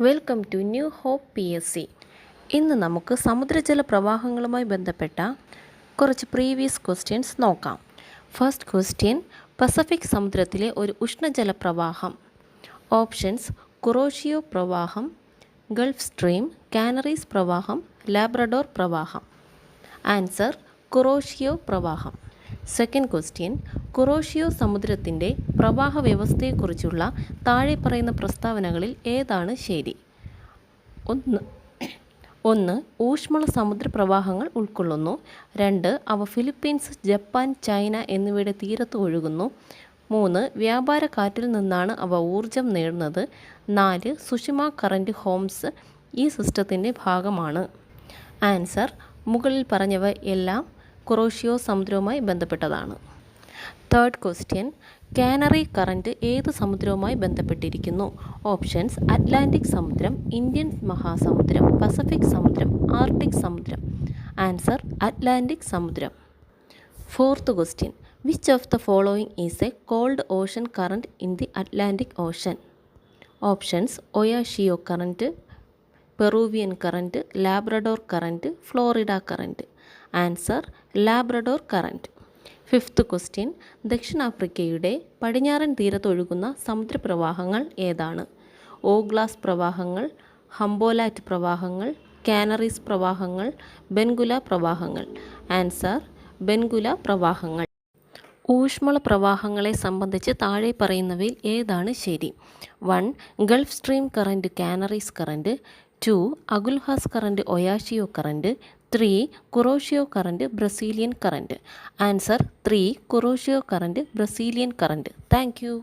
Welcome to new hope PSC. ഇന്ന് നമുക്ക് സമുദ്രജല പ്രവാഹങ്ങളുമായി ബന്ധപ്പെട്ട കുറച്ച് പ്രീവിയസ് ക്വസ്റ്റ്യൻസ് നോക്കാം. ഫസ്റ്റ് ക്വസ്റ്റ്യൻ, പസഫിക് സമുദ്രത്തിലെ ഒരു ഉഷ്ണജല പ്രവാഹം. ഓപ്ഷൻസ്: കുറോഷിയോ പ്രവാഹം, ഗൾഫ് സ്ട്രീം, കാനറീസ് പ്രവാഹം, ലാബ്രഡോർ പ്രവാഹം. ആൻസർ: കുറോഷിയോ പ്രവാഹം. സെക്കൻഡ് ക്വസ്റ്റ്യൻ, കുറോഷിയോ സമുദ്രത്തിൻ്റെ പ്രവാഹ വ്യവസ്ഥയെക്കുറിച്ചുള്ള താഴെ പറയുന്ന പ്രസ്താവനകളിൽ ഏതാണ് ശരി? ഒന്ന് ഊഷ്മള സമുദ്രപ്രവാഹങ്ങൾ ഉൾക്കൊള്ളുന്നു. 2 അവ ഫിലിപ്പീൻസ്, ജപ്പാൻ, ചൈന എന്നിവയുടെ തീരത്ത് ഒഴുകുന്നു. 3 വ്യാപാര കാറ്റിൽ നിന്നാണ് അവ ഊർജം നേടുന്നത്. 4 സുഷിമ കറൻറ്റ് ഹോംസ് ഈ സിസ്റ്റത്തിൻ്റെ ഭാഗമാണ്. ആൻസർ: മുകളിൽ പറഞ്ഞവ എല്ലാം കുറോഷിയോ സമുദ്രവുമായി ബന്ധപ്പെട്ടതാണ്. തേർഡ് ക്വസ്റ്റ്യൻ, കാനറി കറൻറ്റ് ഏത് സമുദ്രവുമായി ബന്ധപ്പെട്ടിരിക്കുന്നു? ഓപ്ഷൻസ്: അറ്റ്ലാന്റിക് സമുദ്രം, ഇന്ത്യൻ മഹാസമുദ്രം, പസഫിക് സമുദ്രം, ആർട്ടിക് സമുദ്രം. ആൻസർ: അറ്റ്ലാന്റിക് സമുദ്രം. Fourth question, which of the following is a cold ocean current in the Atlantic ocean? Options: Oyashio current, Peruvian current, Labrador current, Florida current. Answer: Labrador current. Fifth question, ദക്ഷിണാഫ്രിക്കയുടെ പടിഞ്ഞാറൻ തീരത്തൊഴുകുന്ന സമുദ്രപ്രവാഹങ്ങൾ ഏതാണ്? ഓഗ്ലാസ് പ്രവാഹങ്ങൾ, ഹംബോലാറ്റ് പ്രവാഹങ്ങൾ, canaries പ്രവാഹങ്ങൾ, ബെൻഗുല പ്രവാഹങ്ങൾ. Answer: ബെൻഗുല പ്രവാഹങ്ങൾ. ഊഷ്മള പ്രവാഹങ്ങളെ സംബന്ധിച്ച് താഴെ പറയുന്നവയിൽ ഏതാണ് ശരി? 1 Gulf stream current Canaries current. 2 Agulhas current Oyashio current. 3 Kuroshio current Brazilian current. Answer: 3 Kuroshio current Brazilian current. Thank U.